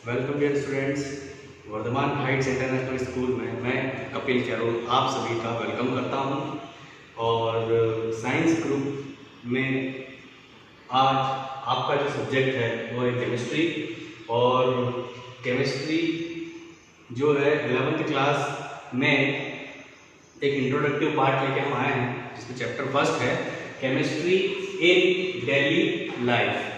Welcome dear students. Vardhman heights international school में मैं Kapil carol आप सभी का वेलकम करता हूं। और साइंस ग्रुप में आज आपका जो सब्जेक्ट है वो है केमिस्ट्री। और केमिस्ट्री जो है 11th क्लास में एक इंट्रोडक्टिव पार्ट लेके हम आए हैं, जिसमें चैप्टर फर्स्ट है केमिस्ट्री इन डेली लाइफ।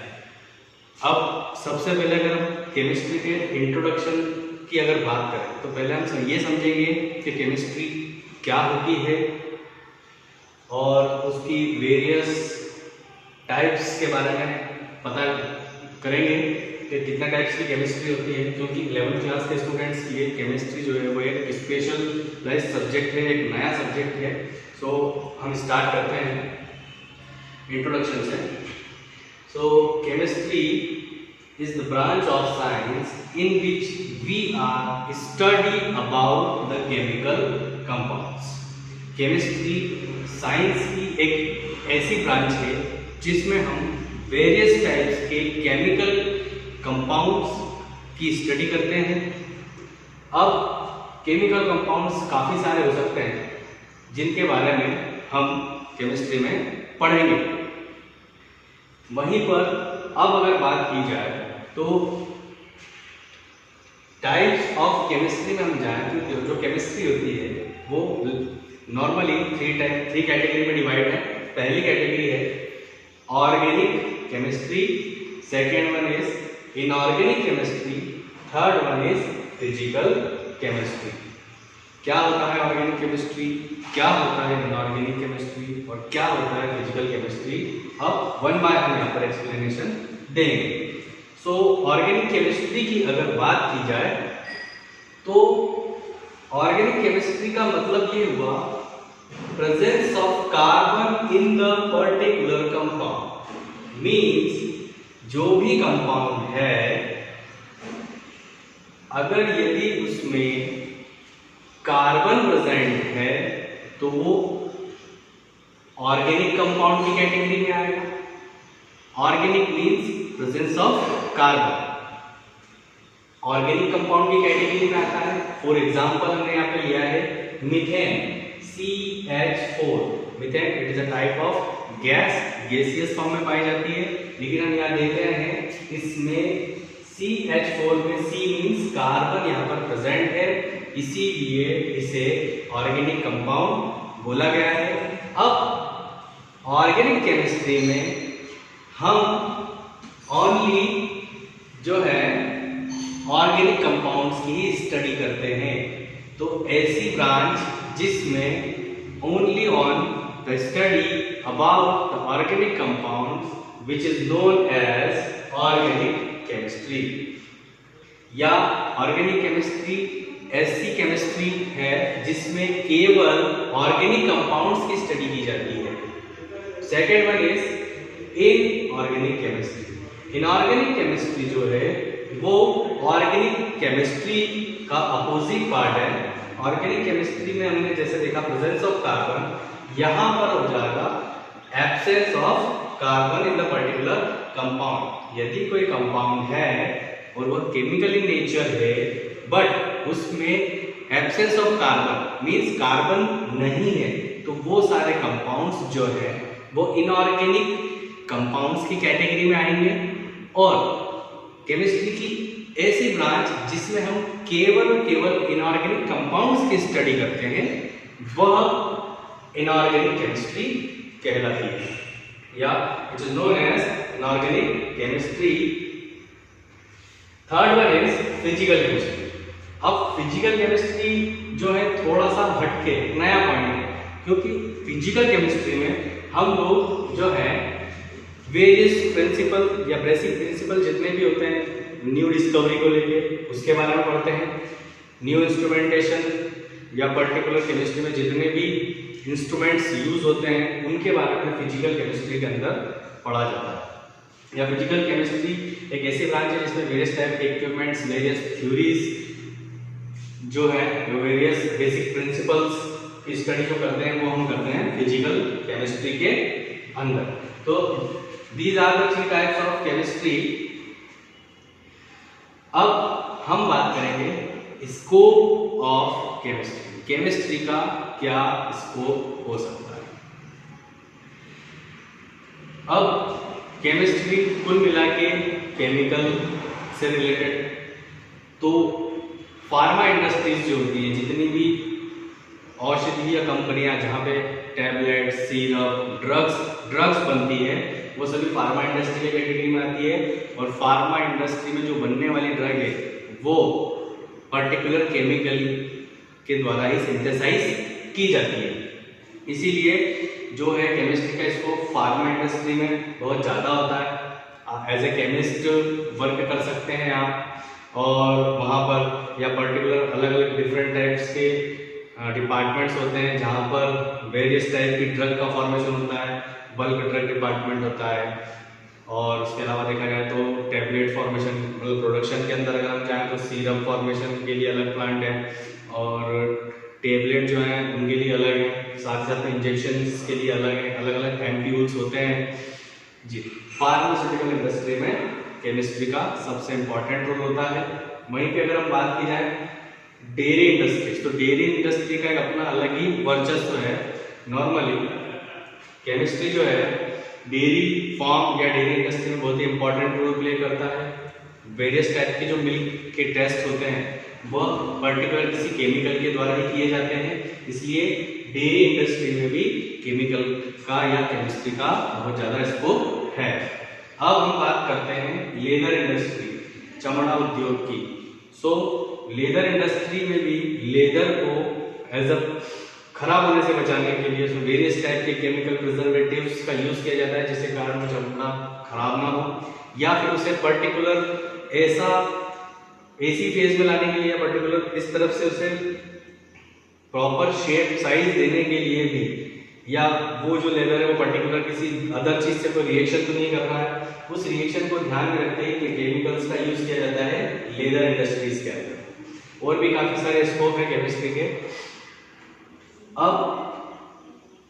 अब सबसे पहले अगर हम केमिस्ट्री के इंट्रोडक्शन की अगर बात करें तो पहले हम ये समझेंगे कि केमिस्ट्री क्या होती है और उसकी वेरियस टाइप्स के बारे में पता करेंगे कि कितना टाइप्स की केमिस्ट्री होती है, क्योंकि 11th क्लास के स्टूडेंट्स के लिए केमिस्ट्री जो है वो एक स्पेशलाइज्ड सब्जेक्ट है, एक नया सब्जेक्ट है। सो हम स्टार्ट करते हैं इंट्रोडक्शन से। So chemistry is the branch of science in which we are study about the chemical compounds. Chemistry science की एक ऐसी ब्रांच है जिसमें हम वेरियस टाइप्स के केमिकल कंपाउंड्स की स्टडी करते हैं। अब केमिकल कंपाउंड्स काफ़ी सारे हो सकते हैं जिनके बारे में हम केमिस्ट्री में पढ़ेंगे। वहीं पर अब अगर बात की जाए तो टाइप्स ऑफ केमिस्ट्री में हम जाएं तो जो केमिस्ट्री होती है वो नॉर्मली थ्री कैटेगरी में डिवाइड है। पहली कैटेगरी है organic chemistry, second one is inorganic chemistry, third one is physical chemistry. क्या होता है ऑर्गेनिक केमिस्ट्री, क्या होता है इनऑर्गेनिक केमिस्ट्री और क्या होता है फिजिकल केमिस्ट्री, अब वन बाय हम यहाँ पर एक्सप्लेनेशन देंगे। सो ऑर्गेनिक केमिस्ट्री की अगर बात की जाए तो ऑर्गेनिक केमिस्ट्री का मतलब ये हुआ presence of carbon in the particular compound. Means जो भी कंपाउंड है अगर यदि उसमें कार्बन प्रेजेंट है तो वो ऑर्गेनिक कंपाउंड की कैटेगरी में आएगा। Organic means presence of carbon, organic compound की कैटेगरी में आता है। फॉर एग्जांपल हमने यहाँ पे लिया है methane, CH4। Methane it is a type of gas, gaseous form में पाई जाती है, लेकिन हम यहाँ देख रहे हैं इसमें CH4 में C मींस कार्बन यहाँ पर प्रेजेंट है, इसीलिए इसे ऑर्गेनिक कंपाउंड बोला गया है। अब ऑर्गेनिक केमिस्ट्री में हम ओनली जो है ऑर्गेनिक कंपाउंड्स की ही स्टडी करते हैं। तो ऐसी ब्रांच जिसमें only on the study about the organic compounds which is known as organic chemistry. या ऑर्गेनिक केमिस्ट्री ऐसी केमिस्ट्री है जिसमें केवल ऑर्गेनिक कंपाउंड्स की स्टडी की जाती है। Second one is inorganic chemistry. Inorganic chemistry जो है वो ऑर्गेनिक केमिस्ट्री का अपोजिट पार्ट है। ऑर्गेनिक केमिस्ट्री में हमने जैसे देखा प्रेजेंस ऑफ कार्बन, यहाँ पर हो जाएगा absence of carbon in the particular compound. यदि कोई कंपाउंड है और वह केमिकल इन नेचर है बट उसमें absence of carbon means carbon नहीं है, तो वो सारे कंपाउंड्स जो है वो इनऑर्गेनिक कंपाउंड्स की कैटेगरी में आएंगे। और केमिस्ट्री की ऐसी ब्रांच जिसमें हम केवल इनऑर्गेनिक कंपाउंड्स की स्टडी करते हैं वह इनऑर्गेनिक केमिस्ट्री कहलाती है, या it is known as inorganic chemistry. Third one is physical chemistry. अब फिजिकल केमिस्ट्री जो है थोड़ा सा हटके नया पॉइंट है, क्योंकि फिजिकल केमिस्ट्री में हम लोग जो है वेरियस प्रिंसिपल या बेसिक प्रिंसिपल जितने भी होते हैं, न्यू डिस्कवरी को लेके उसके बारे में पढ़ते हैं। न्यू इंस्ट्रूमेंटेशन या पर्टिकुलर केमिस्ट्री में जितने भी इंस्ट्रूमेंट्स यूज होते हैं उनके बारे में फिजिकल केमिस्ट्री के अंदर पढ़ा जाता है। या फिजिकल केमिस्ट्री एक ऐसी ब्रांच है जिसमें वेरियस टाइप के इक्विपमेंट्स, वेरियस थ्योरीज जो है, जो वेरियस बेसिक प्रिंसिपल्स की स्टडी जो करते हैं वो हम करते हैं फिजिकल केमिस्ट्री के अंदर। तो these are the three types of chemistry. अब हम बात करेंगे स्कोप ऑफ केमिस्ट्री। केमिस्ट्री का क्या स्कोप हो सकता है। अब केमिस्ट्री कुल मिला के केमिकल से रिलेटेड, तो फार्मा इंडस्ट्रीज जो होती है, जितनी भी औषधीय कंपनियां जहाँ पे टैबलेट, सीरप, ड्रग्स बनती है, वो सभी फार्मा इंडस्ट्री की कैटेगरी में आती है। और फार्मा इंडस्ट्री में जो बनने वाली ड्रग है वो पर्टिकुलर केमिकल के द्वारा ही सिंथेसाइज की जाती है। इसीलिए जो है केमिस्ट्री का स्कोप फार्मा इंडस्ट्री में बहुत ज़्यादा होता है। एज ए केमिस्ट वर्क कर सकते हैं आप, और वहाँ पर या पर्टिकुलर अलग अलग डिफरेंट टाइप्स के डिपार्टमेंट्स होते हैं जहाँ पर वेरियस टाइप की ड्रग का फॉर्मेशन होता है। बल्क ड्रग डिपार्टमेंट होता है, और उसके अलावा देखा जाए तो टैबलेट फॉर्मेशन मतलब प्रोडक्शन के अंदर अगर हम जाएँ तो सीरम फॉर्मेशन के लिए अलग प्लांट है, और टेबलेट जो है उनके लिए अलग है, साथ ही साथ में इंजेक्शंस के लिए अलग है, अलग अलग एम्प्यूल्स होते हैं जी। फार्मास्यूटिकल इंडस्ट्री में केमिस्ट्री का सबसे इम्पॉर्टेंट रोल होता है। वहीं पे अगर हम बात की जाए डेयरी इंडस्ट्रीज, तो डेयरी इंडस्ट्री का एक अपना अलग ही वर्चस्व है। नॉर्मली केमिस्ट्री जो है डेयरी फार्म या डेयरी इंडस्ट्री में बहुत ही इंपॉर्टेंट रोल प्ले करता है। वेरियस टाइप के जो मिल्क के टेस्ट होते हैं वह पर्टिकुलर किसी केमिकल के द्वारा ही किए जाते हैं, इसलिए डेयरी इंडस्ट्री में भी केमिकल का या केमिस्ट्री का बहुत ज़्यादा स्कोप है। अब हम बात करते हैं लेदर इंडस्ट्री, चमड़ा उद्योग की। लेदर इंडस्ट्री में भी लेदर को एज अ खराब होने से बचाने के लिए उसमें वेरियस टाइप के केमिकल प्रिजर्वेटिव्स का यूज किया जाता है, जिसके कारण वो चमड़ा खराब ना हो, या फिर उसे पर्टिकुलर ऐसी फेज में लाने के लिए, या पर्टिकुलर इस तरफ से उसे प्रॉपर शेप साइज देने के लिए भी, या वो जो लेदर है वो पर्टिकुलर किसी अदर चीज से कोई रिएक्शन तो नहीं कर रहा है, उस रिएक्शन को ध्यान में रखते ही केमिकल्स का यूज किया जाता है लेदर इंडस्ट्रीज के अंदर। और भी काफी सारे स्कोप है केमिस्ट्री के। अब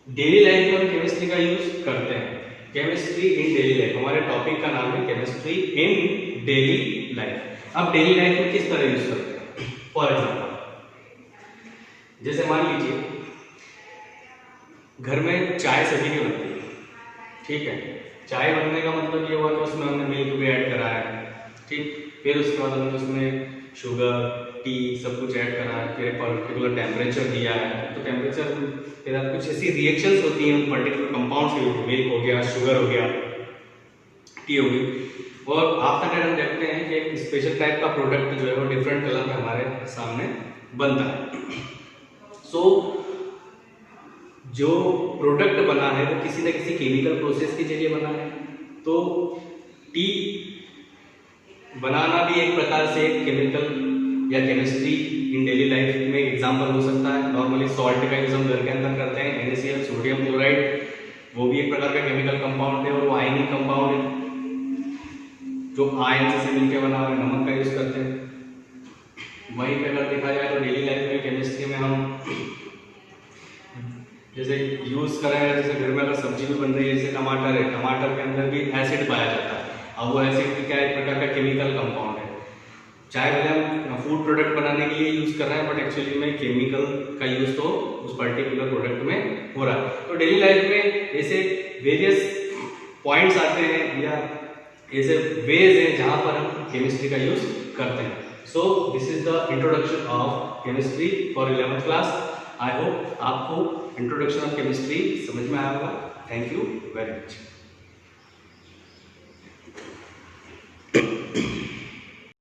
डेली लाइफ में हम केमिस्ट्री का यूज करते हैं। केमिस्ट्री इन डेली लाइफ, हमारे टॉपिक का नाम है केमिस्ट्री इन डेली लाइफ। अब डेली लाइफ में किस तरह यूज करते हैं। फॉर एग्जाम्पल, जैसे मान लीजिए घर में चाय सभी की बनती है, ठीक है। चाय बनने का मतलब ये हुआ कि उसमें हमने मिल्क भी ऐड करा है, ठीक। फिर उसके बाद हमने उसमें शुगर, टी सब कुछ ऐड करा है, फिर पर्टिकुलर टेम्परेचर दिया है, तो टेम्परेचर के साथ कुछ ऐसी रिएक्शंस होती हैं पर्टिकुलर कंपाउंड्स की, मिल्क हो गया, शुगर हो गया, टी हो गई, और आफ्टर दैट हम देखते हैं कि एक स्पेशल टाइप का प्रोडक्ट जो है वो डिफरेंट कलर में हमारे सामने बनता है। जो प्रोडक्ट बना है वो किसी न किसी केमिकल प्रोसेस के जरिए बना है। तो टी बनाना भी एक प्रकार से केमिकल या केमिस्ट्री इन डेली लाइफ में एग्जांपल हो सकता है। नॉर्मली सॉल्ट का यूज हम घर के अंदर करते हैं, NaCl, सोडियम क्लोराइड, वो भी एक प्रकार का केमिकल कंपाउंड है, और वो आयनिक कंपाउंड है जो आयन से मिलकर बना हुआ है। नमक का यूज करते हैं। वहीं पे अगर देखा जाए तो डेली लाइफ में केमिस्ट्री में हम जैसे यूज कराया, जैसे घर में अगर सब्जी भी बन रही है, जैसे टमाटर है, टमाटर के अंदर भी एसिड पाया जाता है। अब वो एसिड क्या एक प्रकार का केमिकल कंपाउंड है। चाहे भले हम फूड प्रोडक्ट बनाने के लिए यूज कर रहे हैं, बट एक्चुअली में केमिकल का यूज तो उस पर्टिकुलर प्रोडक्ट में हो रहा है। तो डेली लाइफ में ऐसे वेरियस पॉइंट्स आते हैं या ऐसे वेज हैं जहां पर हम केमिस्ट्री का यूज करते हैं। So this is the introduction of chemistry for 11th class. I hope आपको इंट्रोडक्शन ऑफ केमिस्ट्री समझ में आया होगा। Thank you very much.